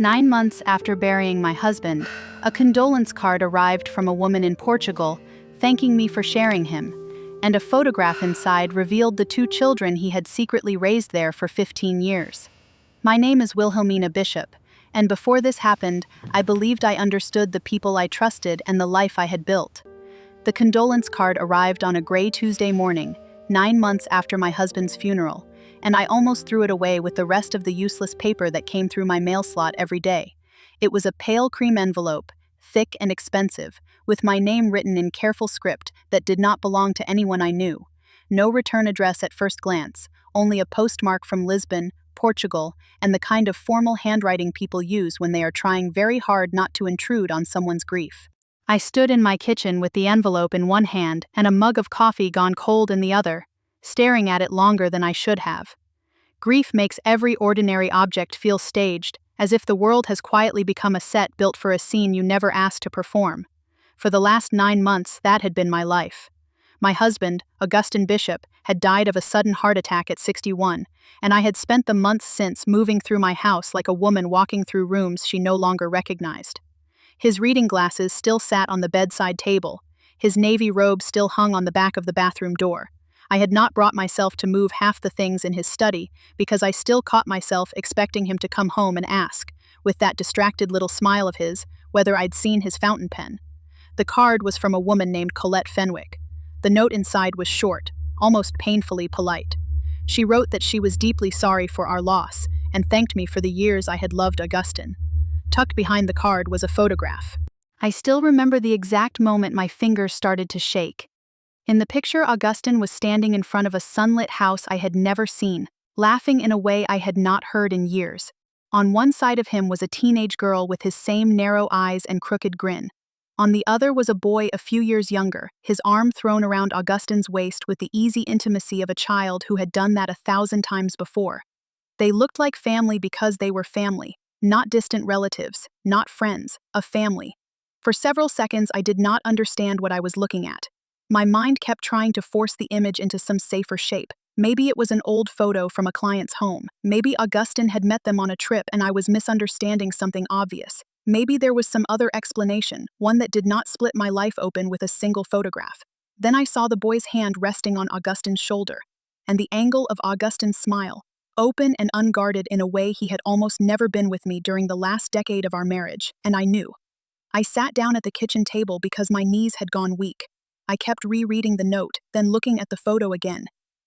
9 months after burying my husband, a condolence card arrived from a woman in Portugal, thanking me for sharing him, and a photograph inside revealed the 2 children he had secretly raised there for 15 years. My name is Wilhelmina Bishop, and before this happened, I believed I understood the people I trusted and the life I had built. The condolence card arrived on a gray Tuesday morning, 9 months after my husband's funeral, and I almost threw it away with the rest of the useless paper that came through my mail slot every day. It was a pale cream envelope, thick and expensive, with my name written in careful script that did not belong to anyone I knew. No return address at first glance, only a postmark from Lisbon, Portugal, and the kind of formal handwriting people use when they are trying very hard not to intrude on someone's grief. I stood in my kitchen with the envelope in one hand and a mug of coffee gone cold in the other, staring at it longer than I should have. Grief makes every ordinary object feel staged, as if the world has quietly become a set built for a scene you never asked to perform. For the last 9 months, that had been my life. My husband, Augustin Bishop, had died of a sudden heart attack at 61, and I had spent the months since moving through my house like a woman walking through rooms she no longer recognized. His reading glasses still sat on the bedside table. His navy robe still hung on the back of the bathroom door. I had not brought myself to move half the things in his study because I still caught myself expecting him to come home and ask, with that distracted little smile of his, whether I'd seen his fountain pen. The card was from a woman named Colette Fenwick. The note inside was short, almost painfully polite. She wrote that she was deeply sorry for our loss and thanked me for the years I had loved Augustin. Tucked behind the card was a photograph. I still remember the exact moment my fingers started to shake. In the picture, Augustin was standing in front of a sunlit house I had never seen, laughing in a way I had not heard in years. On one side of him was a teenage girl with his same narrow eyes and crooked grin. On the other was a boy a few years younger, his arm thrown around Augustin's waist with the easy intimacy of a child who had done that 1,000 times before. They looked like family because they were family, not distant relatives, not friends, a family. For several seconds I did not understand what I was looking at. My mind kept trying to force the image into some safer shape. Maybe it was an old photo from a client's home. Maybe Augustin had met them on a trip and I was misunderstanding something obvious. Maybe there was some other explanation, one that did not split my life open with a single photograph. Then I saw the boy's hand resting on Augustin's shoulder, and the angle of Augustin's smile, open and unguarded in a way he had almost never been with me during the last decade of our marriage, and I knew. I sat down at the kitchen table because my knees had gone weak. I kept rereading the note, then looking at the photo again,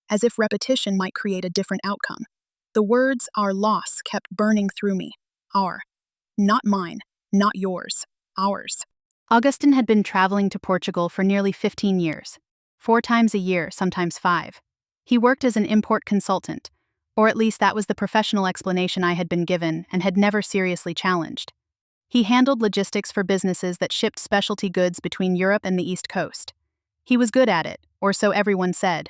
as if repetition might create a different outcome. The words, "our loss," kept burning through me. Our. Not mine, not yours, ours. Augustin had been traveling to Portugal for nearly 15 years. 4 times a year, sometimes 5. He worked as an import consultant, or at least that was the professional explanation I had been given and had never seriously challenged. He handled logistics for businesses that shipped specialty goods between Europe and the East Coast. He was good at it, or so everyone said.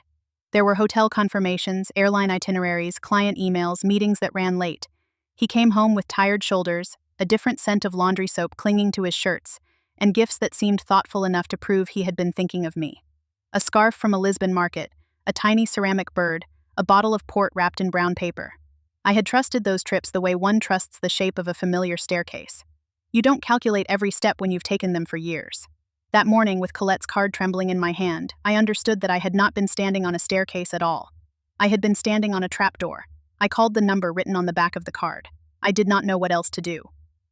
There were hotel confirmations, airline itineraries, client emails, meetings that ran late. He came home with tired shoulders, a different scent of laundry soap clinging to his shirts, and gifts that seemed thoughtful enough to prove he had been thinking of me. A scarf from a Lisbon market, a tiny ceramic bird, a bottle of port wrapped in brown paper. I had trusted those trips the way one trusts the shape of a familiar staircase. You don't calculate every step when you've taken them for years. That morning, with Colette's card trembling in my hand, I understood that I had not been standing on a staircase at all. I had been standing on a trapdoor. I called the number written on the back of the card. I did not know what else to do.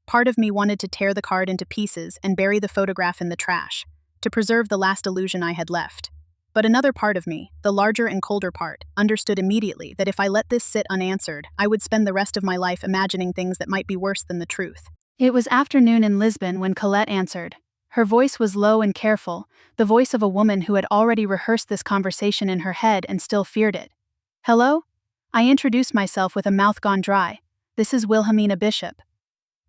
Part of me wanted to tear the card into pieces and bury the photograph in the trash, to preserve the last illusion I had left. But another part of me, the larger and colder part, understood immediately that if I let this sit unanswered, I would spend the rest of my life imagining things that might be worse than the truth. It was afternoon in Lisbon when Colette answered. Her voice was low and careful, the voice of a woman who had already rehearsed this conversation in her head and still feared it. "Hello?" I introduced myself with a mouth gone dry. "This is Wilhelmina Bishop."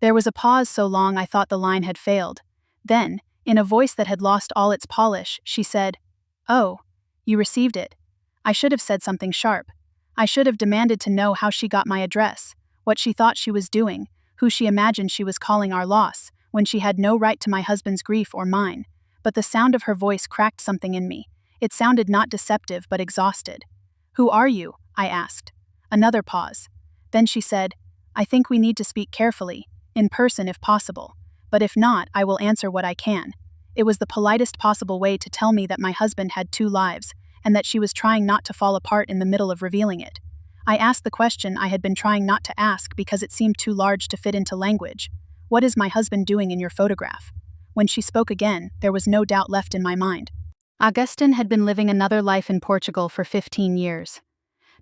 There was a pause so long I thought the line had failed. Then, in a voice that had lost all its polish, she said, "Oh, you received it. I should have said something sharp. I should have demanded to know how she got my address, what she thought she was doing, who she imagined she was calling our loss, when she had no right to my husband's grief or mine." But the sound of her voice cracked something in me. It sounded not deceptive but exhausted. "Who are you?" I asked. Another pause. Then she said, "I think we need to speak carefully. In person if possible. But if not, I will answer what I can. It was the politest possible way to tell me that my husband had two lives, and that she was trying not to fall apart in the middle of revealing it. I asked the question I had been trying not to ask because it seemed too large to fit into language. What is my husband doing in your photograph? When she spoke again, there was no doubt left in my mind. Augustin had been living another life in Portugal for 15 years.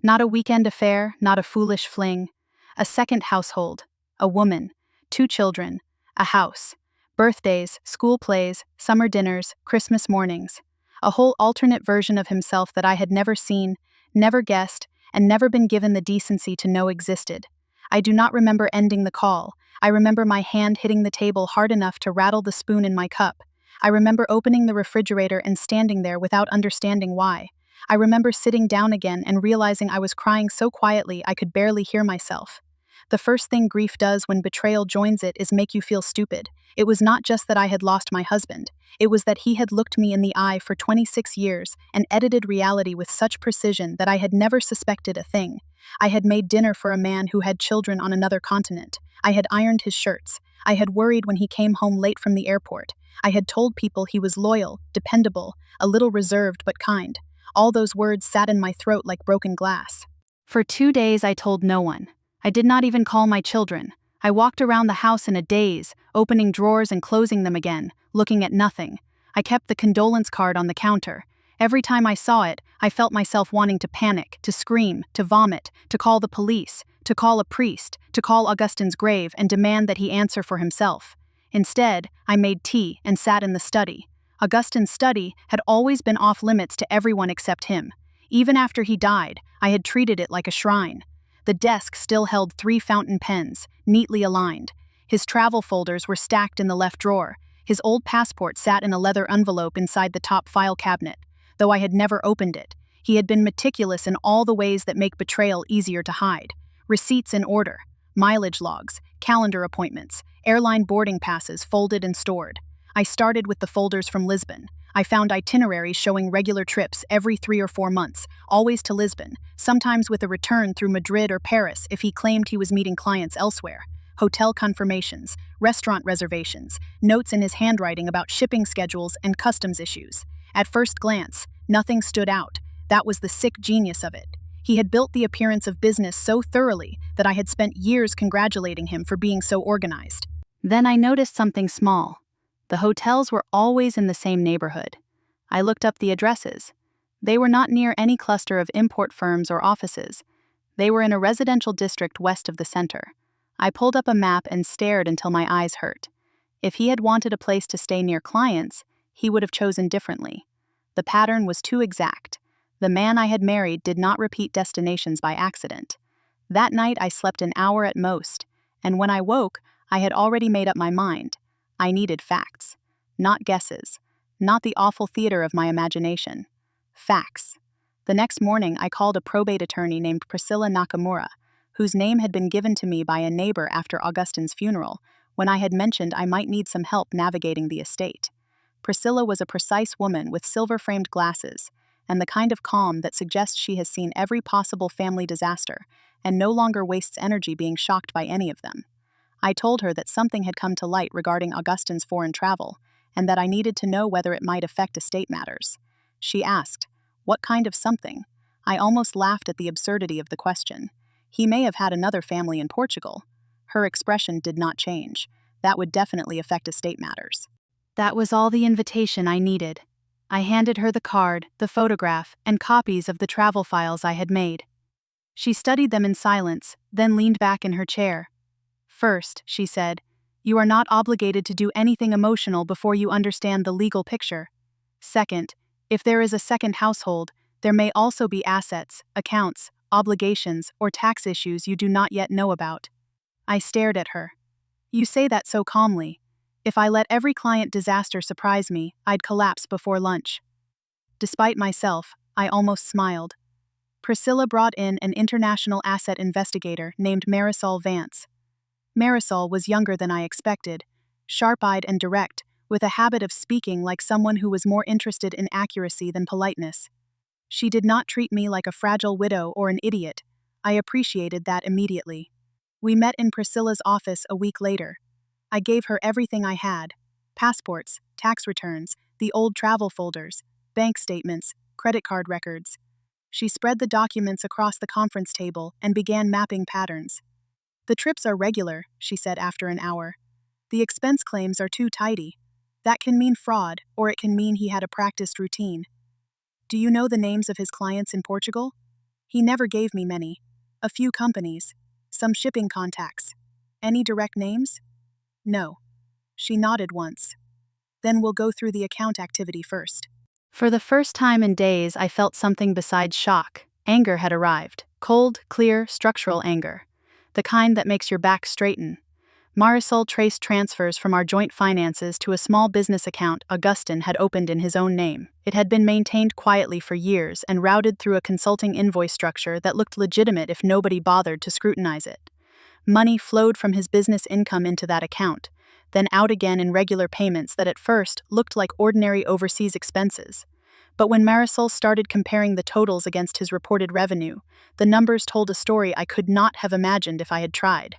Not a weekend affair, not a foolish fling. A second household. A woman. 2 children. A house. Birthdays, school plays, summer dinners, Christmas mornings. A whole alternate version of himself that I had never seen, never guessed, and never been given the decency to know existed. I do not remember ending the call. I remember my hand hitting the table hard enough to rattle the spoon in my cup. I remember opening the refrigerator and standing there without understanding why. I remember sitting down again and realizing I was crying so quietly I could barely hear myself. The first thing grief does when betrayal joins it is make you feel stupid. It was not just that I had lost my husband. It was that he had looked me in the eye for 26 years and edited reality with such precision that I had never suspected a thing. I had made dinner for a man who had children on another continent. I had ironed his shirts. I had worried when he came home late from the airport. I had told people he was loyal, dependable, a little reserved but kind. All those words sat in my throat like broken glass. For 2 days I told no one. I did not even call my children. I walked around the house in a daze, opening drawers and closing them again, looking at nothing. I kept the condolence card on the counter. Every time I saw it, I felt myself wanting to panic, to scream, to vomit, to call the police, to call a priest, to call Augustin's grave and demand that he answer for himself. Instead, I made tea and sat in the study. Augustin's study had always been off limits to everyone except him. Even after he died, I had treated it like a shrine. The desk still held 3 fountain pens, neatly aligned. His travel folders were stacked in the left drawer. His old passport sat in a leather envelope inside the top file cabinet. Though I had never opened it, he had been meticulous in all the ways that make betrayal easier to hide. Receipts in order, mileage logs, calendar appointments, airline boarding passes folded and stored. I started with the folders from Lisbon. I found itineraries showing regular trips every 3 or 4 months, always to Lisbon, sometimes with a return through Madrid or Paris if he claimed he was meeting clients elsewhere. Hotel confirmations, restaurant reservations, notes in his handwriting about shipping schedules and customs issues. At first glance, nothing stood out. That was the sick genius of it. He had built the appearance of business so thoroughly that I had spent years congratulating him for being so organized. Then I noticed something small. The hotels were always in the same neighborhood. I looked up the addresses. They were not near any cluster of import firms or offices. They were in a residential district west of the center. I pulled up a map and stared until my eyes hurt. If he had wanted a place to stay near clients, he would have chosen differently. The pattern was too exact. The man I had married did not repeat destinations by accident. That night I slept an hour at most, and when I woke, I had already made up my mind. I needed facts. Not guesses. Not the awful theater of my imagination. Facts. The next morning I called a probate attorney named Priscilla Nakamura, whose name had been given to me by a neighbor after Augustin's funeral, when I had mentioned I might need some help navigating the estate. Priscilla was a precise woman with silver-framed glasses, and the kind of calm that suggests she has seen every possible family disaster, and no longer wastes energy being shocked by any of them. I told her that something had come to light regarding Augustin's foreign travel, and that I needed to know whether it might affect estate matters. She asked, "What kind of something?" I almost laughed at the absurdity of the question. He may have had another family in Portugal. Her expression did not change. That would definitely affect estate matters. That was all the invitation I needed. I handed her the card, the photograph, and copies of the travel files I had made. She studied them in silence, then leaned back in her chair. "First," she said, "you are not obligated to do anything emotional before you understand the legal picture. Second, if there is a second household, there may also be assets, accounts, obligations, or tax issues you do not yet know about." I stared at her. "You say that so calmly. If I let every client disaster surprise me, I'd collapse before lunch." Despite myself, I almost smiled. Priscilla brought in an international asset investigator named Marisol Vance. Marisol was younger than I expected, sharp-eyed and direct, with a habit of speaking like someone who was more interested in accuracy than politeness. She did not treat me like a fragile widow or an idiot. I appreciated that immediately. We met in Priscilla's office a week later. I gave her everything I had: passports, tax returns, the old travel folders, bank statements, credit card records. She spread the documents across the conference table and began mapping patterns. "The trips are regular," she said after an hour. "The expense claims are too tidy. That can mean fraud, or it can mean he had a practiced routine." "Do you know the names of his clients in Portugal?" "He never gave me many. A few companies. Some shipping contacts." "Any direct names?" "No." She nodded once. "Then we'll go through the account activity first." For the first time in days, I felt something besides shock. Anger had arrived. Cold, clear, structural anger. The kind that makes your back straighten. Marisol traced transfers from our joint finances to a small business account Augustin had opened in his own name. It had been maintained quietly for years and routed through a consulting invoice structure that looked legitimate if nobody bothered to scrutinize it. Money flowed from his business income into that account, then out again in regular payments that at first looked like ordinary overseas expenses. But when Marisol started comparing the totals against his reported revenue, the numbers told a story I could not have imagined if I had tried.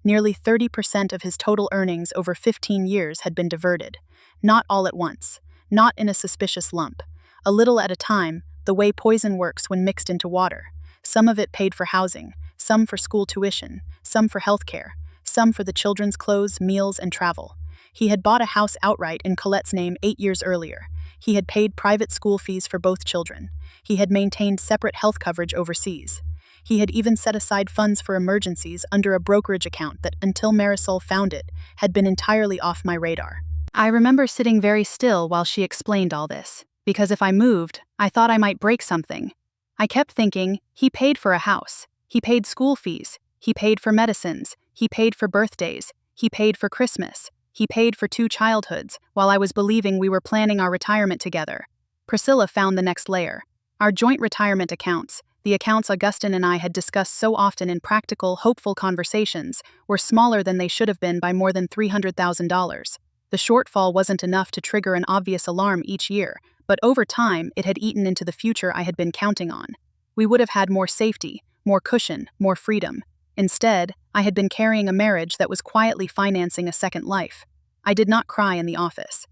Nearly 30% of his total earnings over 15 years had been diverted. Not all at once. Not in a suspicious lump. A little at a time, the way poison works when mixed into water. Some of it paid for housing, some for school tuition, some for healthcare, some for the children's clothes, meals, and travel. He had bought a house outright in Colette's name 8 years earlier. He had paid private school fees for both children. He had maintained separate health coverage overseas. He had even set aside funds for emergencies under a brokerage account that, until Marisol found it, had been entirely off my radar. I remember sitting very still while she explained all this, because if I moved, I thought I might break something. I kept thinking, he paid for a house, he paid school fees, he paid for medicines, he paid for birthdays, he paid for Christmas, he paid for 2 childhoods, while I was believing we were planning our retirement together. Priscilla found the next layer. Our joint retirement accounts, the accounts Augustin and I had discussed so often in practical, hopeful conversations, were smaller than they should have been by more than $300,000. The shortfall wasn't enough to trigger an obvious alarm each year, but over time it had eaten into the future I had been counting on. We would have had more safety, more cushion, more freedom. Instead, I had been carrying a marriage that was quietly financing a second life. I did not cry in the office.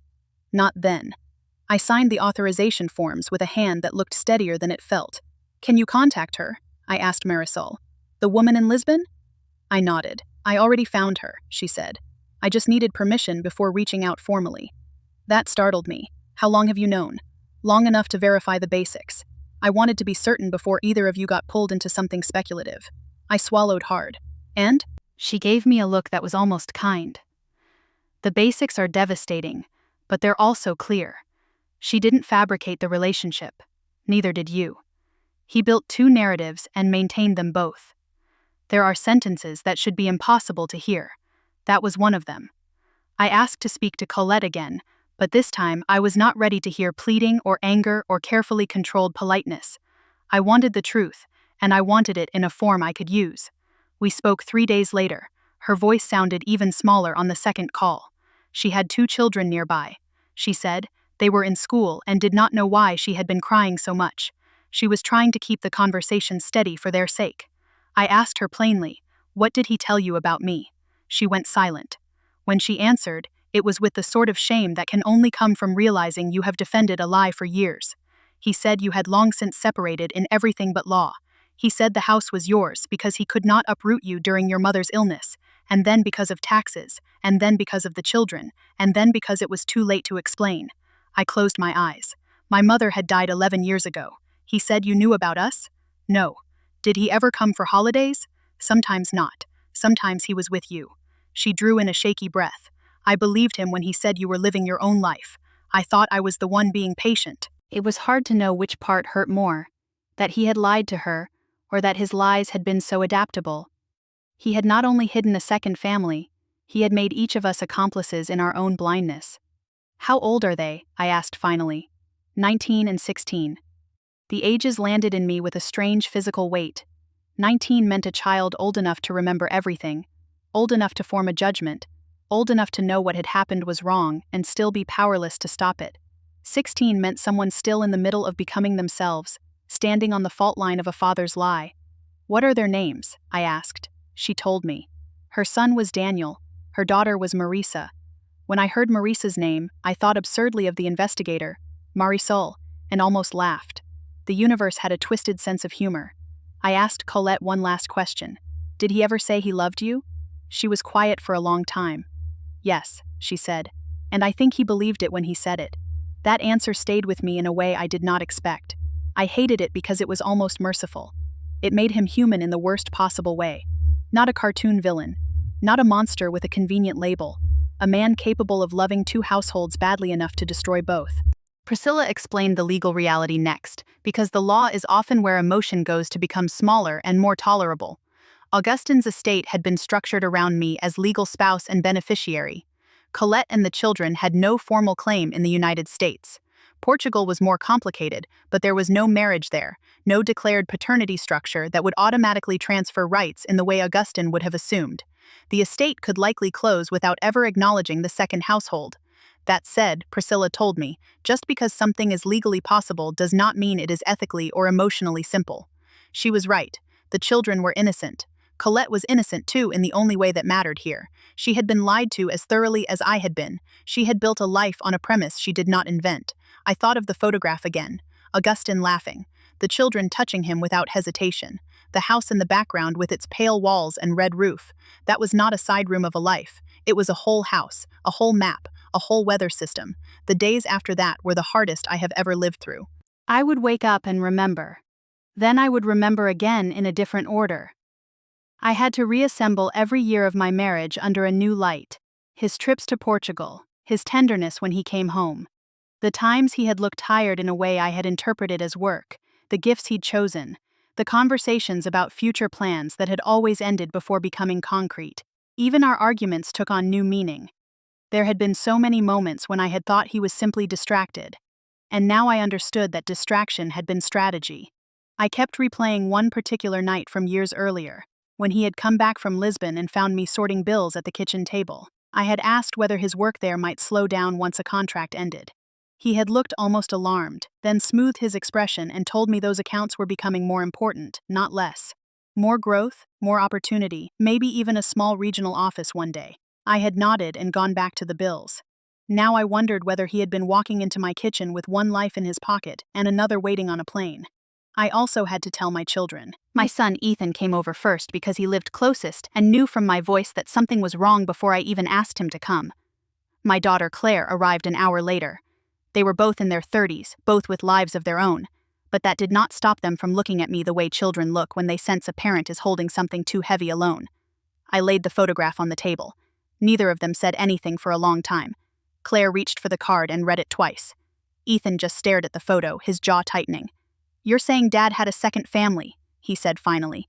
Not then. I signed the authorization forms with a hand that looked steadier than it felt. "Can you contact her?" I asked Marisol. "The woman in Lisbon?" I nodded. "I already found her," she said. "I just needed permission before reaching out formally." That startled me. "How long have you known?" "Long enough to verify the basics. I wanted to be certain before either of you got pulled into something speculative." I swallowed hard. "And?" She gave me a look that was almost kind. "The basics are devastating, but they're also clear. She didn't fabricate the relationship. Neither did you. He built 2 narratives and maintained them both. There are sentences that should be impossible to hear. That was one of them." I asked to speak to Colette again, but this time I was not ready to hear pleading or anger or carefully controlled politeness. I wanted the truth, and I wanted it in a form I could use. We spoke 3 days later. Her voice sounded even smaller on the second call. She had 2 children nearby. She said they were in school and did not know why she had been crying so much. She was trying to keep the conversation steady for their sake. I asked her plainly, "What did he tell you about me?" She went silent. When she answered, it was with the sort of shame that can only come from realizing you have defended a lie for years. "He said you had long since separated in everything but law. He said the house was yours because he could not uproot you during your mother's illness, and then because of taxes, and then because of the children, and then because it was too late to explain." I closed my eyes. "My mother had died 11 years ago. He said you knew about us?" "No." "Did he ever come for holidays?" "Sometimes not. Sometimes he was with you." She drew in a shaky breath. "I believed him when he said you were living your own life. I thought I was the one being patient." It was hard to know which part hurt more, that he had lied to her, or that his lies had been so adaptable. He had not only hidden a second family, he had made each of us accomplices in our own blindness. "How old are they?" I asked finally. 19 and 16. The ages landed in me with a strange physical weight. 19 meant a child old enough to remember everything, old enough to form a judgment, old enough to know what had happened was wrong and still be powerless to stop it. 16 meant someone still in the middle of becoming themselves, standing on the fault line of a father's lie. "What are their names?" I asked. She told me. Her son was Daniel. Her daughter was Marisa. When I heard Marisa's name, I thought absurdly of the investigator, Marisol, and almost laughed. The universe had a twisted sense of humor. I asked Colette one last question. Did he ever say he loved you? She was quiet for a long time. Yes, she said, and I think he believed it when he said it. That answer stayed with me in a way I did not expect. I hated it because it was almost merciful. It made him human in the worst possible way. Not a cartoon villain. Not a monster with a convenient label. A man capable of loving two households badly enough to destroy both. Priscilla explained the legal reality next, because the law is often where emotion goes to become smaller and more tolerable. Augustin's estate had been structured around me as legal spouse and beneficiary. Colette and the children had no formal claim in the United States. Portugal was more complicated, but there was no marriage there, no declared paternity structure that would automatically transfer rights in the way Augustin would have assumed. The estate could likely close without ever acknowledging the second household. That said, Priscilla told me, just because something is legally possible does not mean it is ethically or emotionally simple. She was right. The children were innocent. Colette was innocent too in the only way that mattered here. She had been lied to as thoroughly as I had been. She had built a life on a premise she did not invent. I thought of the photograph again. Augustin laughing. The children touching him without hesitation. The house in the background with its pale walls and red roof. That was not a side room of a life. It was a whole house, a whole map, a whole weather system. The days after that were the hardest I have ever lived through. I would wake up and remember. Then I would remember again in a different order. I had to reassemble every year of my marriage under a new light. His trips to Portugal, his tenderness when he came home. The times he had looked tired in a way I had interpreted as work, the gifts he'd chosen, the conversations about future plans that had always ended before becoming concrete. Even our arguments took on new meaning. There had been so many moments when I had thought he was simply distracted. And now I understood that distraction had been strategy. I kept replaying one particular night from years earlier, when he had come back from Lisbon and found me sorting bills at the kitchen table. I had asked whether his work there might slow down once a contract ended. He had looked almost alarmed, then smoothed his expression and told me those accounts were becoming more important, not less. More growth, more opportunity, maybe even a small regional office one day. I had nodded and gone back to the bills. Now I wondered whether he had been walking into my kitchen with one life in his pocket and another waiting on a plane. I also had to tell my children. My son Ethan came over first because he lived closest and knew from my voice that something was wrong before I even asked him to come. My daughter Claire arrived an hour later. They were both in their 30s, both with lives of their own. But that did not stop them from looking at me the way children look when they sense a parent is holding something too heavy alone. I laid the photograph on the table. Neither of them said anything for a long time. Claire reached for the card and read it twice. Ethan just stared at the photo, his jaw tightening. "You're saying Dad had a second family," he said finally.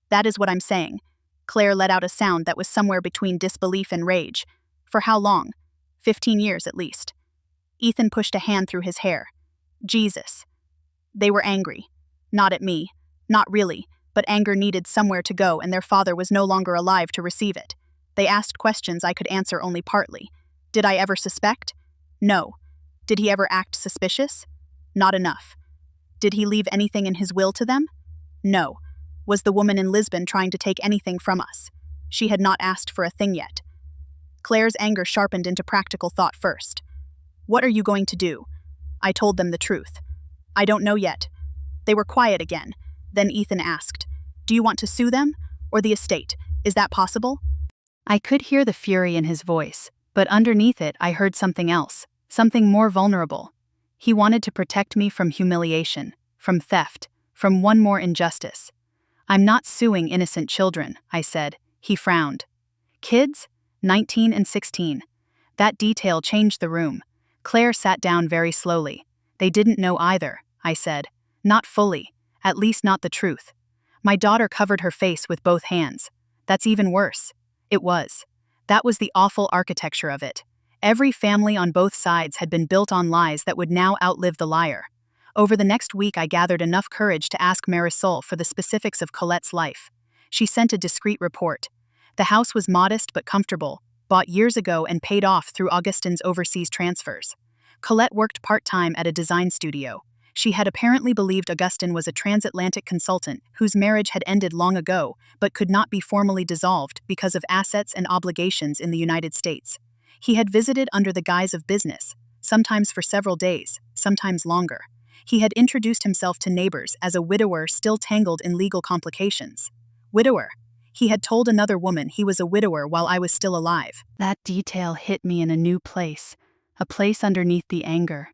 "That is what I'm saying." Claire let out a sound that was somewhere between disbelief and rage. For how long? 15 years at least. Ethan pushed a hand through his hair. Jesus. They were angry. Not at me. Not really, but anger needed somewhere to go and their father was no longer alive to receive it. They asked questions I could answer only partly. Did I ever suspect? No. Did he ever act suspicious? Not enough. Did he leave anything in his will to them? No. Was the woman in Lisbon trying to take anything from us? She had not asked for a thing yet. Claire's anger sharpened into practical thought first. "What are you going to do?" I told them the truth. "I don't know yet." They were quiet again. Then Ethan asked, "Do you want to sue them? Or the estate? Is that possible?" I could hear the fury in his voice, but underneath it I heard something else, something more vulnerable. He wanted to protect me from humiliation, from theft, from one more injustice. "I'm not suing innocent children," I said. He frowned. "Kids? 19 and 16. That detail changed the room. Claire sat down very slowly. "They didn't know either," I said. "Not fully. At least not the truth." My daughter covered her face with both hands. "That's even worse." It was. That was the awful architecture of it. Every family on both sides had been built on lies that would now outlive the liar. Over the next week I gathered enough courage to ask Marisol for the specifics of Colette's life. She sent a discreet report. The house was modest but comfortable, bought years ago and paid off through Augustin's overseas transfers. Colette worked part-time at a design studio. She had apparently believed Augustin was a transatlantic consultant whose marriage had ended long ago but could not be formally dissolved because of assets and obligations in the United States. He had visited under the guise of business, sometimes for several days, sometimes longer. He had introduced himself to neighbors as a widower still tangled in legal complications. Widower. He had told another woman he was a widower while I was still alive. That detail hit me in a new place, a place underneath the anger.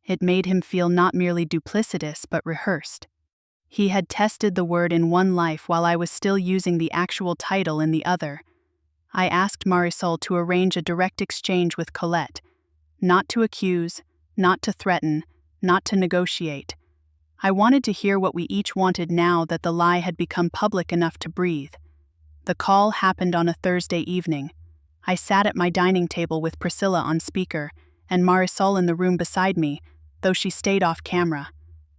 It made him feel not merely duplicitous but rehearsed. He had tested the word in one life while I was still using the actual title in the other. I asked Marisa to arrange a direct exchange with Colette, not to accuse, not to threaten, not to negotiate. I wanted to hear what we each wanted now that the lie had become public enough to breathe. The call happened on a Thursday evening. I sat at my dining table with Priscilla on speaker, and Marisa in the room beside me, though she stayed off camera.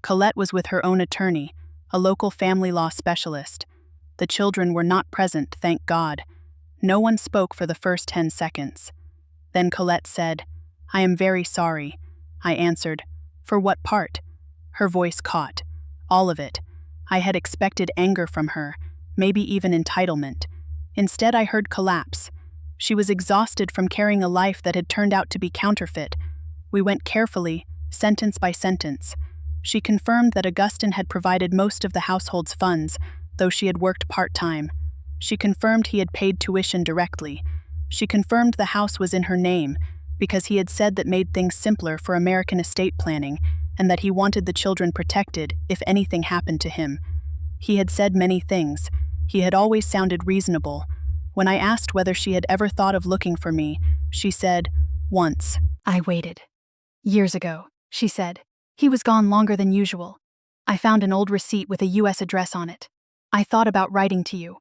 Colette was with her own attorney, a local family law specialist. The children were not present, thank God. No one spoke for the first 10 seconds. Then Colette said, "I am very sorry." I answered, "For what part?" Her voice caught. All of it. I had expected anger from her, maybe even entitlement. Instead, I heard collapse. She was exhausted from carrying a life that had turned out to be counterfeit. We went carefully, sentence by sentence. She confirmed that Augustin had provided most of the household's funds, though she had worked part-time. She confirmed he had paid tuition directly. She confirmed the house was in her name, because he had said that made things simpler for American estate planning, and that he wanted the children protected if anything happened to him. He had said many things. He had always sounded reasonable. When I asked whether she had ever thought of looking for me, she said, "Once." I waited. "Years ago," she said. "He was gone longer than usual. I found an old receipt with a US address on it. I thought about writing to you.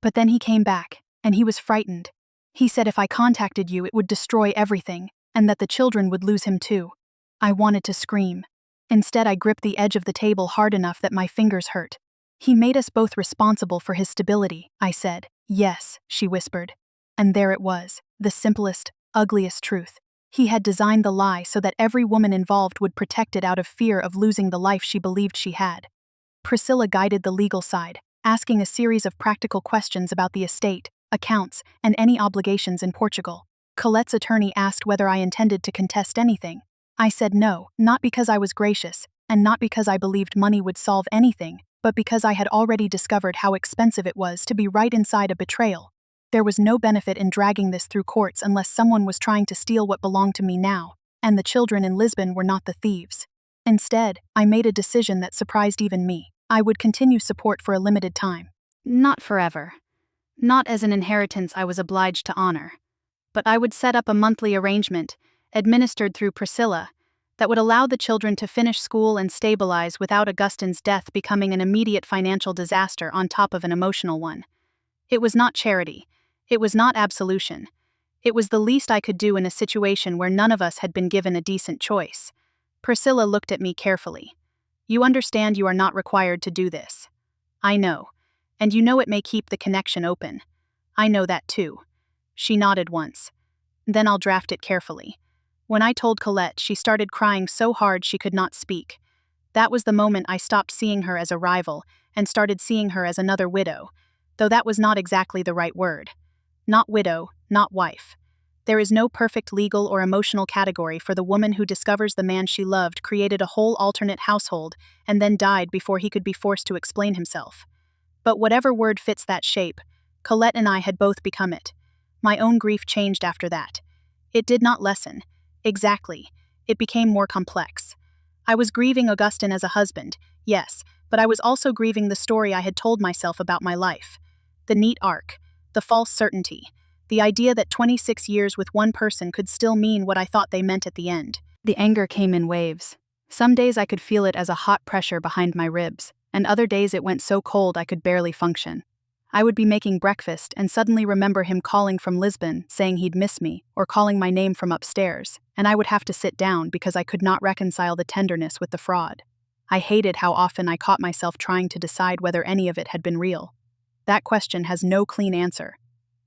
But then he came back, and he was frightened. He said if I contacted you it would destroy everything, and that the children would lose him too." I wanted to scream. Instead, I gripped the edge of the table hard enough that my fingers hurt. "He made us both responsible for his stability," I said. "Yes," she whispered. And there it was, the simplest, ugliest truth. He had designed the lie so that every woman involved would protect it out of fear of losing the life she believed she had. Priscilla guided the legal side, asking a series of practical questions about the estate, accounts, and any obligations in Portugal. Colette's attorney asked whether I intended to contest anything. I said no, not because I was gracious, and not because I believed money would solve anything, but because I had already discovered how expensive it was to be right inside a betrayal. There was no benefit in dragging this through courts unless someone was trying to steal what belonged to me now, and the children in Lisbon were not the thieves. Instead, I made a decision that surprised even me. I would continue support for a limited time. Not forever. Not as an inheritance I was obliged to honor. But I would set up a monthly arrangement, administered through Priscilla, that would allow the children to finish school and stabilize without Augustin's death becoming an immediate financial disaster on top of an emotional one. It was not charity. It was not absolution. It was the least I could do in a situation where none of us had been given a decent choice. Priscilla looked at me carefully. "You understand you are not required to do this." "I know. And you know it may keep the connection open." "I know that too." She nodded once. "Then I'll draft it carefully." When I told Colette, she started crying so hard she could not speak. That was the moment I stopped seeing her as a rival and started seeing her as another widow, though that was not exactly the right word. Not widow, not wife. There is no perfect legal or emotional category for the woman who discovers the man she loved created a whole alternate household and then died before he could be forced to explain himself. But whatever word fits that shape, Colette and I had both become it. My own grief changed after that. It did not lessen. Exactly. It became more complex. I was grieving Augustin as a husband, yes, but I was also grieving the story I had told myself about my life. The neat arc. The false certainty. The idea that 26 years with one person could still mean what I thought they meant at the end. The anger came in waves. Some days I could feel it as a hot pressure behind my ribs, and other days it went so cold I could barely function. I would be making breakfast and suddenly remember him calling from Lisbon, saying he'd miss me, or calling my name from upstairs, and I would have to sit down because I could not reconcile the tenderness with the fraud. I hated how often I caught myself trying to decide whether any of it had been real. That question has no clean answer.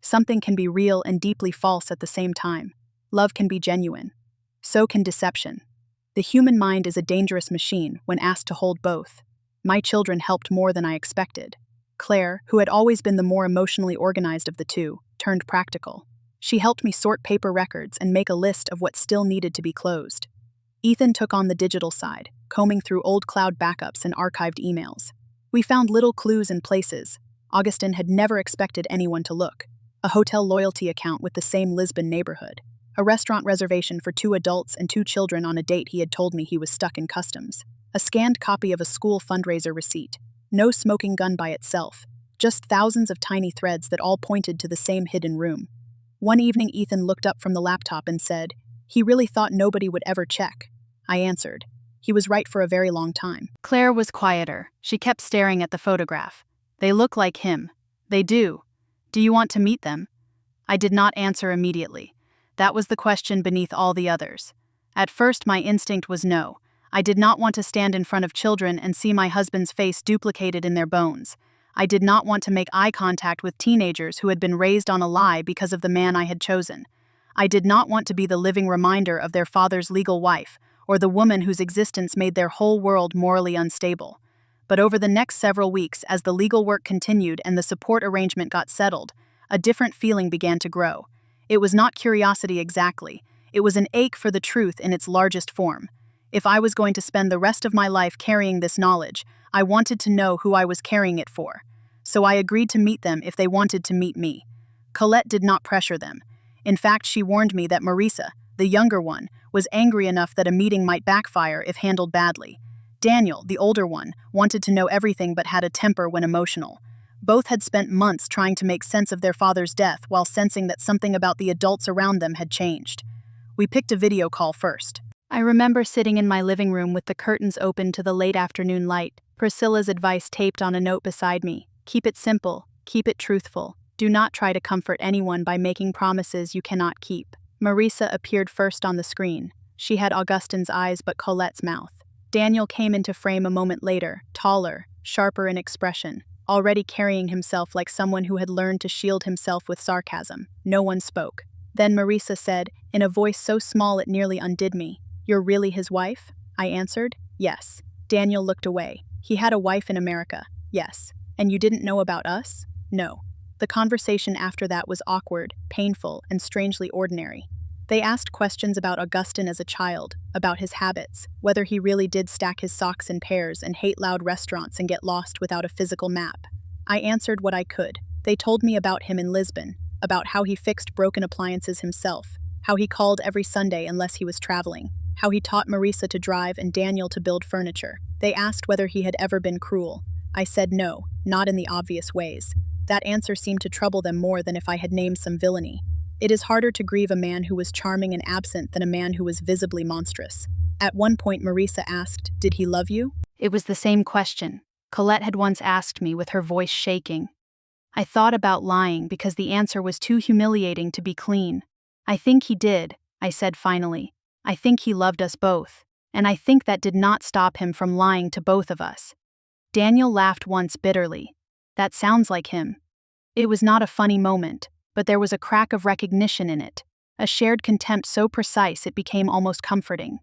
Something can be real and deeply false at the same time. Love can be genuine. So can deception. The human mind is a dangerous machine when asked to hold both. My children helped more than I expected. Claire, who had always been the more emotionally organized of the two, turned practical. She helped me sort paper records and make a list of what still needed to be closed. Ethan took on the digital side, combing through old cloud backups and archived emails. We found little clues in places Augustin had never expected anyone to look. A hotel loyalty account with the same Lisbon neighborhood. A restaurant reservation for 2 adults and 2 children on a date he had told me he was stuck in customs. A scanned copy of a school fundraiser receipt. No smoking gun by itself. Just thousands of tiny threads that all pointed to the same hidden room. One evening Ethan looked up from the laptop and said, "He really thought nobody would ever check." I answered, "He was right for a very long time." Claire was quieter. She kept staring at the photograph. "They look like him." "They do. Do you want to meet them?" I did not answer immediately. That was the question beneath all the others. At first my instinct was no. I did not want to stand in front of children and see my husband's face duplicated in their bones. I did not want to make eye contact with teenagers who had been raised on a lie because of the man I had chosen. I did not want to be the living reminder of their father's legal wife, or the woman whose existence made their whole world morally unstable. But over the next several weeks, as the legal work continued and the support arrangement got settled, a different feeling began to grow. It was not curiosity exactly. It was an ache for the truth in its largest form. If I was going to spend the rest of my life carrying this knowledge, I wanted to know who I was carrying it for. So I agreed to meet them if they wanted to meet me. Colette did not pressure them. In fact, she warned me that Marisa, the younger one, was angry enough that a meeting might backfire if handled badly. Daniel, the older one, wanted to know everything but had a temper when emotional. Both had spent months trying to make sense of their father's death while sensing that something about the adults around them had changed. We picked a video call first. I remember sitting in my living room with the curtains open to the late afternoon light, Priscilla's advice taped on a note beside me. Keep it simple, keep it truthful. Do not try to comfort anyone by making promises you cannot keep. Marisa appeared first on the screen. She had Augustin's eyes but Colette's mouth. Daniel came into frame a moment later, taller, sharper in expression, already carrying himself like someone who had learned to shield himself with sarcasm. No one spoke. Then Marisa said, in a voice so small it nearly undid me, "You're really his wife?" I answered, "Yes." Daniel looked away. "He had a wife in America." "Yes." "And you didn't know about us?" "No." The conversation after that was awkward, painful, and strangely ordinary. They asked questions about Augustin as a child, about his habits, whether he really did stack his socks in pairs and hate loud restaurants and get lost without a physical map. I answered what I could. They told me about him in Lisbon, about how he fixed broken appliances himself, how he called every Sunday unless he was traveling, how he taught Marisa to drive and Daniel to build furniture. They asked whether he had ever been cruel. I said no, not in the obvious ways. That answer seemed to trouble them more than if I had named some villainy. It is harder to grieve a man who was charming and absent than a man who was visibly monstrous. At one point, Marisa asked, "Did he love you?" It was the same question Colette had once asked me with her voice shaking. I thought about lying because the answer was too humiliating to be clean. "I think he did," I said finally. "I think he loved us both. And I think that did not stop him from lying to both of us." Daniel laughed once bitterly. "That sounds like him." It was not a funny moment, but there was a crack of recognition in it, a shared contempt so precise it became almost comforting.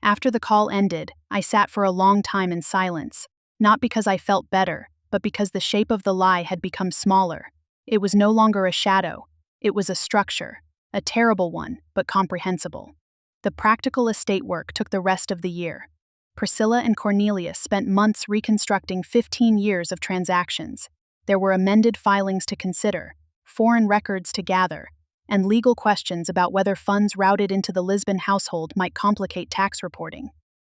After the call ended, I sat for a long time in silence, not because I felt better, but because the shape of the lie had become smaller. It was no longer a shadow, it was a structure, a terrible one, but comprehensible. The practical estate work took the rest of the year. Priscilla and Cornelius spent months reconstructing 15 years of transactions. There were amended filings to consider, foreign records to gather, and legal questions about whether funds routed into the Lisbon household might complicate tax reporting.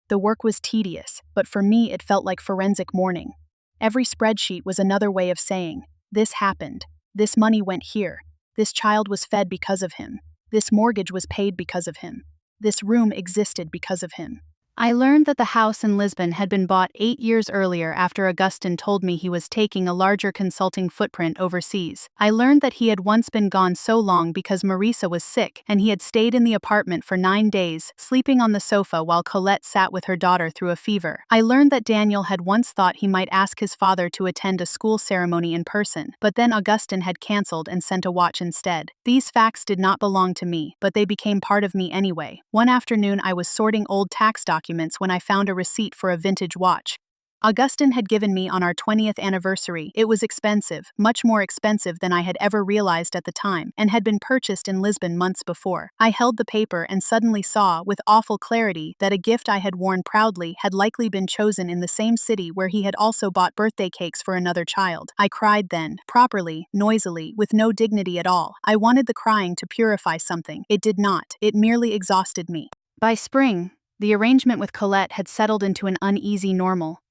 The work was tedious, but for me it felt like forensic mourning. Every spreadsheet was another way of saying, this happened, this money went here, this child was fed because of him, this mortgage was paid because of him, this room existed because of him. I learned that the house in Lisbon had been bought 8 years earlier after Augustin told me he was taking a larger consulting footprint overseas. I learned that he had once been gone so long because Marisa was sick and he had stayed in the apartment for 9 days, sleeping on the sofa while Colette sat with her daughter through a fever. I learned that Daniel had once thought he might ask his father to attend a school ceremony in person, but then Augustin had cancelled and sent a watch instead. These facts did not belong to me, but they became part of me anyway. One afternoon I was sorting old tax documents when I found a receipt for a vintage watch Augustin had given me on our 20th anniversary. It was expensive, much more expensive than I had ever realized at the time, and had been purchased in Lisbon months before. I held the paper and suddenly saw, with awful clarity, that a gift I had worn proudly had likely been chosen in the same city where he had also bought birthday cakes for another child. I cried then, properly, noisily, with no dignity at all. I wanted the crying to purify something. It did not. It merely exhausted me. By spring, the arrangement with Colette had settled into an uneasy normal.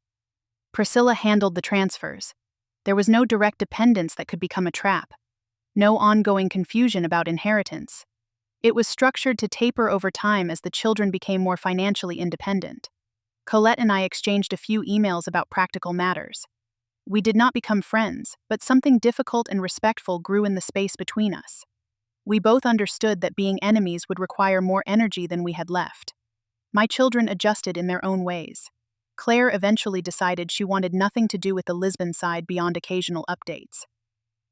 Priscilla handled the transfers. There was no direct dependence that could become a trap. No ongoing confusion about inheritance. It was structured to taper over time as the children became more financially independent. Colette and I exchanged a few emails about practical matters. We did not become friends, but something difficult and respectful grew in the space between us. We both understood that being enemies would require more energy than we had left. My children adjusted in their own ways. Claire eventually decided she wanted nothing to do with the Lisbon side beyond occasional updates.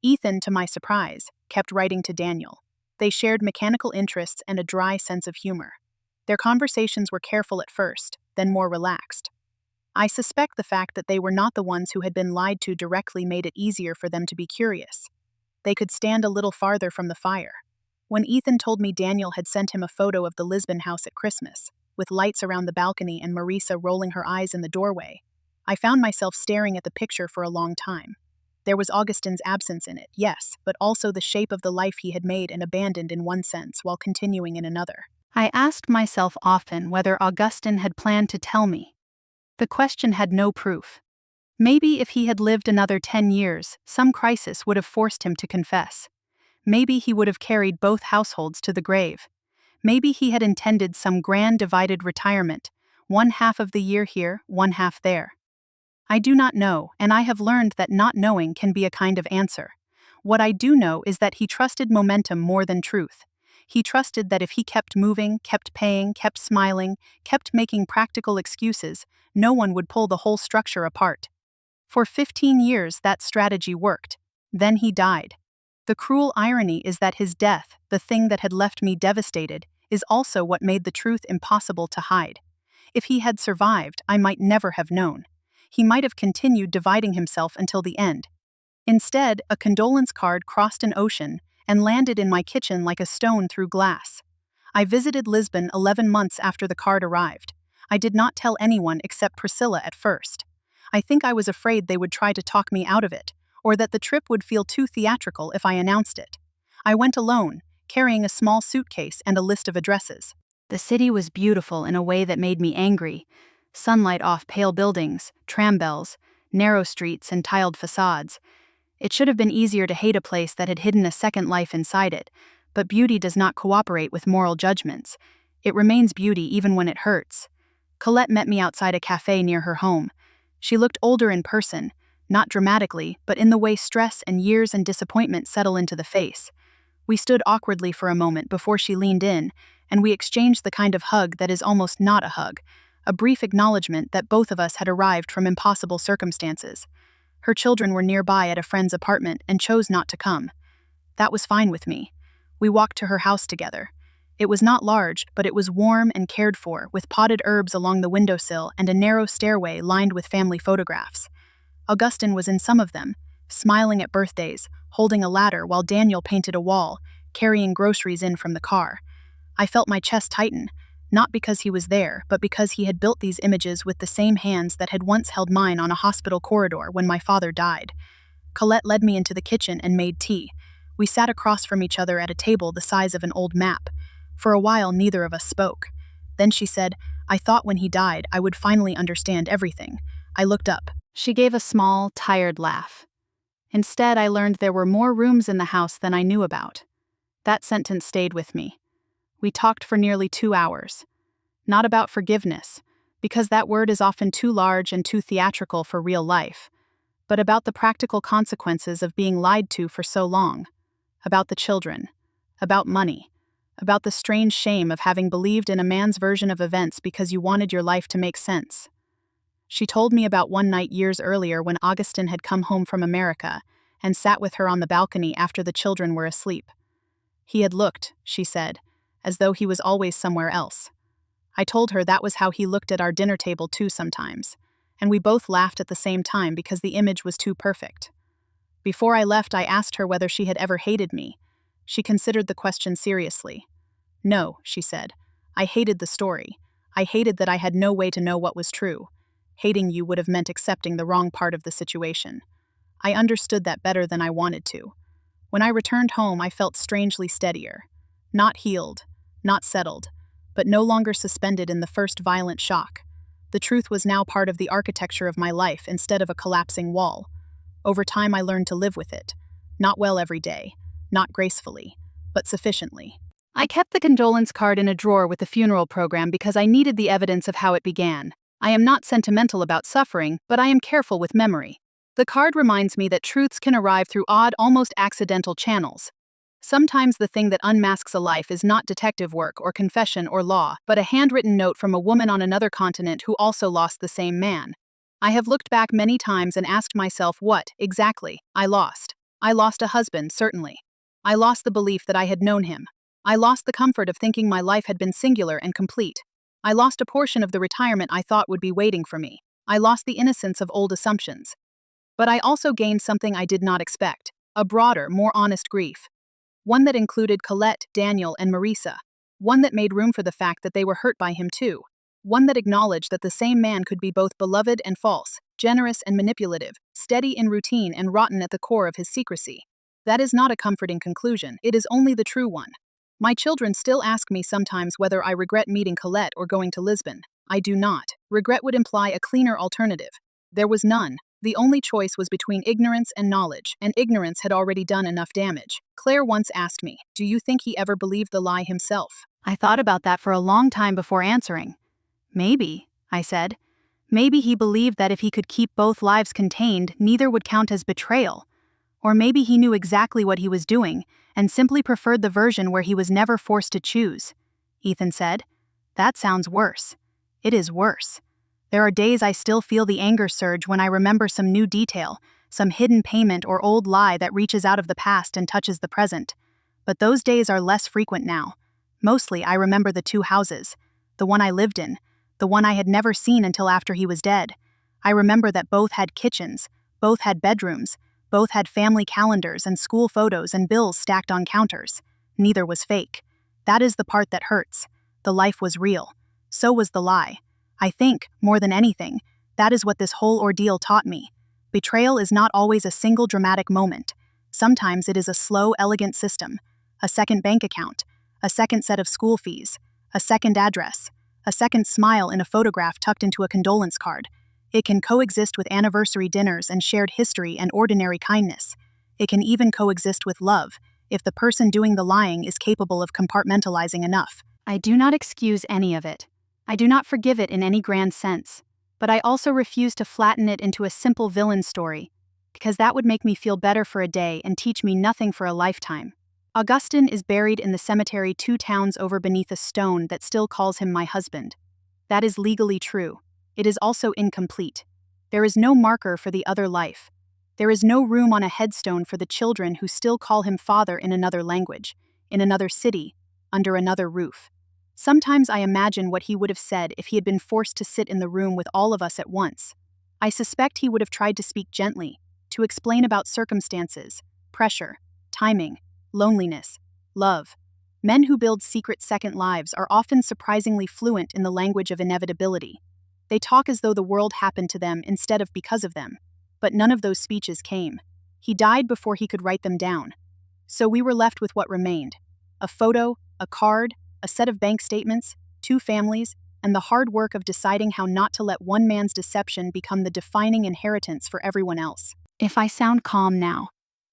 Ethan, to my surprise, kept writing to Daniel. They shared mechanical interests and a dry sense of humor. Their conversations were careful at first, then more relaxed. I suspect the fact that they were not the ones who had been lied to directly made it easier for them to be curious. They could stand a little farther from the fire. When Ethan told me Daniel had sent him a photo of the Lisbon house at Christmas, with lights around the balcony and Marisa rolling her eyes in the doorway, I found myself staring at the picture for a long time. There was Augustin's absence in it, yes, but also the shape of the life he had made and abandoned in one sense while continuing in another. I asked myself often whether Augustin had planned to tell me. The question had no proof. Maybe if he had lived another 10 years, some crisis would have forced him to confess. Maybe he would have carried both households to the grave. Maybe he had intended some grand divided retirement, one half of the year here, one half there. I do not know, and I have learned that not knowing can be a kind of answer. What I do know is that he trusted momentum more than truth. He trusted that if he kept moving, kept paying, kept smiling, kept making practical excuses, no one would pull the whole structure apart. For 15 years that strategy worked. Then he died. The cruel irony is that his death, the thing that had left me devastated, is also what made the truth impossible to hide. If he had survived, I might never have known. He might have continued dividing himself until the end. Instead, a condolence card crossed an ocean and landed in my kitchen like a stone through glass. I visited Lisbon 11 months after the card arrived. I did not tell anyone except Priscilla at first. I think I was afraid they would try to talk me out of it, or that the trip would feel too theatrical if I announced it. I went alone, carrying a small suitcase and a list of addresses. The city was beautiful in a way that made me angry. Sunlight off pale buildings, tram bells, narrow streets, and tiled facades. It should have been easier to hate a place that had hidden a second life inside it, but beauty does not cooperate with moral judgments. It remains beauty even when it hurts. Colette met me outside a cafe near her home. She looked older in person, not dramatically, but in the way stress and years and disappointment settle into the face. We stood awkwardly for a moment before she leaned in, and we exchanged the kind of hug that is almost not a hug, a brief acknowledgement that both of us had arrived from impossible circumstances. Her children were nearby at a friend's apartment and chose not to come. That was fine with me. We walked to her house together. It was not large, but it was warm and cared for, with potted herbs along the windowsill and a narrow stairway lined with family photographs. Augustin was in some of them, smiling at birthdays, holding a ladder while Daniel painted a wall, carrying groceries in from the car. I felt my chest tighten, not because he was there, but because he had built these images with the same hands that had once held mine on a hospital corridor when my father died. Colette led me into the kitchen and made tea. We sat across from each other at a table the size of an old map. For a while, neither of us spoke. Then she said, "I thought when he died, I would finally understand everything." I looked up. She gave a small, tired laugh. Instead, I learned there were more rooms in the house than I knew about. That sentence stayed with me. We talked for nearly 2 hours. Not about forgiveness, because that word is often too large and too theatrical for real life, but about the practical consequences of being lied to for so long, about the children, about money, about the strange shame of having believed in a man's version of events because you wanted your life to make sense. She told me about one night years earlier when Augustin had come home from America and sat with her on the balcony after the children were asleep. He had looked, she said, as though he was always somewhere else. I told her that was how he looked at our dinner table too sometimes, and we both laughed at the same time because the image was too perfect. Before I left, I asked her whether she had ever hated me. She considered the question seriously. No, she said. I hated the story. I hated that I had no way to know what was true. Hating you would have meant accepting the wrong part of the situation. I understood that better than I wanted to. When I returned home, I felt strangely steadier. Not healed, not settled, but no longer suspended in the first violent shock. The truth was now part of the architecture of my life instead of a collapsing wall. Over time, I learned to live with it. Not well every day, not gracefully, but sufficiently. I kept the condolence card in a drawer with the funeral program because I needed the evidence of how it began. I am not sentimental about suffering, but I am careful with memory. The card reminds me that truths can arrive through odd, almost accidental channels. Sometimes the thing that unmasks a life is not detective work or confession or law, but a handwritten note from a woman on another continent who also lost the same man. I have looked back many times and asked myself what, exactly, I lost. I lost a husband, certainly. I lost the belief that I had known him. I lost the comfort of thinking my life had been singular and complete. I lost a portion of the retirement I thought would be waiting for me. I lost the innocence of old assumptions. But I also gained something I did not expect, a broader, more honest grief. One that included Colette, Daniel, and Marisa. One that made room for the fact that they were hurt by him too. One that acknowledged that the same man could be both beloved and false, generous and manipulative, steady in routine and rotten at the core of his secrecy. That is not a comforting conclusion, it is only the true one. My children still ask me sometimes whether I regret meeting Colette or going to Lisbon. I do not. Regret would imply a cleaner alternative. There was none. The only choice was between ignorance and knowledge, and ignorance had already done enough damage. Claire once asked me, "Do you think he ever believed the lie himself?" I thought about that for a long time before answering. Maybe, I said. Maybe he believed that if he could keep both lives contained, neither would count as betrayal. Or maybe he knew exactly what he was doing, and simply preferred the version where he was never forced to choose. Ethan said. That sounds worse. It is worse. There are days I still feel the anger surge when I remember some new detail, some hidden payment or old lie that reaches out of the past and touches the present. But those days are less frequent now. Mostly I remember the two houses, the one I lived in, the one I had never seen until after he was dead. I remember that both had kitchens, both had bedrooms, both had family calendars and school photos and bills stacked on counters. Neither was fake. That is the part that hurts. The life was real. So was the lie. I think, more than anything, that is what this whole ordeal taught me. Betrayal is not always a single dramatic moment. Sometimes it is a slow, elegant system. A second bank account, a second set of school fees, a second address, a second smile in a photograph tucked into a condolence card. It can coexist with anniversary dinners and shared history and ordinary kindness. It can even coexist with love, if the person doing the lying is capable of compartmentalizing enough. I do not excuse any of it. I do not forgive it in any grand sense. But I also refuse to flatten it into a simple villain story, because that would make me feel better for a day and teach me nothing for a lifetime. Augustin is buried in the cemetery 2 towns over beneath a stone that still calls him my husband. That is legally true. It is also incomplete. There is no marker for the other life. There is no room on a headstone for the children who still call him father in another language, in another city, under another roof. Sometimes I imagine what he would have said if he had been forced to sit in the room with all of us at once. I suspect he would have tried to speak gently, to explain about circumstances, pressure, timing, loneliness, love. Men who build secret second lives are often surprisingly fluent in the language of inevitability. They talk as though the world happened to them instead of because of them. But none of those speeches came. He died before he could write them down. So we were left with what remained. A photo, a card, a set of bank statements, 2 families, and the hard work of deciding how not to let one man's deception become the defining inheritance for everyone else. If I sound calm now,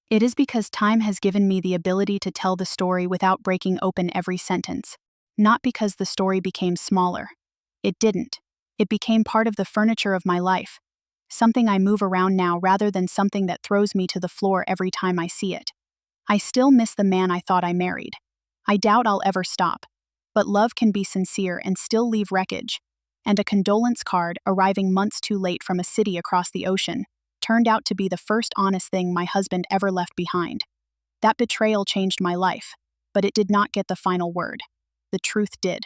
it is because time has given me the ability to tell the story without breaking open every sentence. Not because the story became smaller. It didn't. It became part of the furniture of my life, something I move around now rather than something that throws me to the floor every time I see it. I still miss the man I thought I married. I doubt I'll ever stop. But love can be sincere and still leave wreckage. And a condolence card, arriving months too late from a city across the ocean, turned out to be the first honest thing my husband ever left behind. That betrayal changed my life, but it did not get the final word. The truth did.